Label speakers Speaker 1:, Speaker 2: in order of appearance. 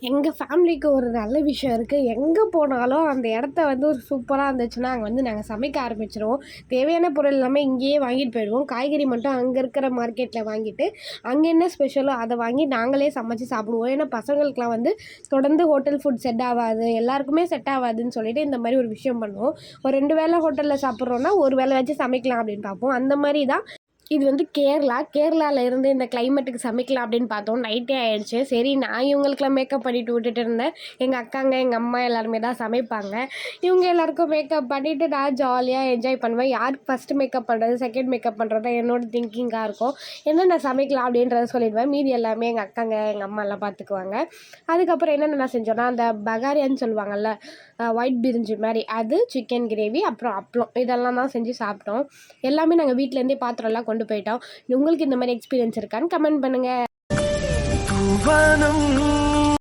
Speaker 1: எங்கள் ஃபேமிலிக்கு ஒரு நல்ல விஷயம் இருக்குது. எங்கே போனாலும் அந்த இடத்த வந்து ஒரு சூப்பராக இருந்துச்சுன்னா அங்கே வந்து நாங்கள் சமைக்க ஆரம்பிச்சிருவோம். தேவையான பொருள் எல்லாமே இங்கேயே வாங்கிட்டு போயிடுவோம். காய்கறி மட்டும் அங்கே இருக்கிற மார்க்கெட்டில் வாங்கிட்டு அங்கே என்ன ஸ்பெஷலோ அதை வாங்கி நாங்களே சமைச்சு சாப்பிடுவோம். ஏன்னா பசங்களுக்குலாம் வந்து தொடர்ந்து ஹோட்டல் ஃபுட் செட் ஆகாது, எல்லாருக்குமே செட் ஆகாதுன்னு சொல்லிட்டு இந்த மாதிரி ஒரு விஷயம் பண்ணுவோம். ஒரு 2 வேளை ஹோட்டலில் சாப்பிட்றோன்னா ஒரு வேளை வச்சு சமைக்கலாம் அப்படின்னு பார்ப்போம். அந்த மாதிரி தான் இது வந்து கேரளாவில் இருந்து இந்த கிளைமேட்டுக்கு சமைக்கலாம் அப்படின்னு பார்த்தோம். நைட்டே ஆகிடுச்சு. சரி, நான் இவங்களுக்குலாம் மேக்கப் பண்ணிவிட்டு விட்டுட்டு இருந்தேன். எங்கள் அக்காங்க எங்கள் அம்மா எல்லாருமே தான் சமைப்பாங்க. இவங்க எல்லாருக்கும் மேக்கப் பண்ணிவிட்டு நான் ஜாலியாக என்ஜாய் பண்ணுவேன். யாருக்கு ஃபஸ்ட்டு மேக்கப் பண்ணுறது, செகண்ட் மேக்கப் பண்ணுறது தான் என்னோடய திங்கிங்காக இருக்கும். என்னென்ன சமைக்கலாம் அப்படின்றத சொல்லிடுவேன். மீதி எல்லாமே எங்கள் அக்காங்க எங்கள் அம்மா எல்லாம் பார்த்துக்குவாங்க. அதுக்கப்புறம் என்னென்ன செஞ்சோன்னா, அந்த பகாரியான்னு சொல்லுவாங்கள்ல, ஒயிட் பிரிஞ்சி மாதிரி, அது சிக்கன் கிரேவி, அப்புறம் அப்பளம், இதெல்லாம் தான் செஞ்சு சாப்பிட்டோம். எல்லாமே நாங்கள் வீட்டிலேருந்தே பாத்திரம்லாம் கொண்டு போயிட்டோம். உங்களுக்கு இந்த மாதிரி எக்ஸ்பீரியன்ஸ் இருக்கான்னு கமெண்ட் பண்ணுங்கள்.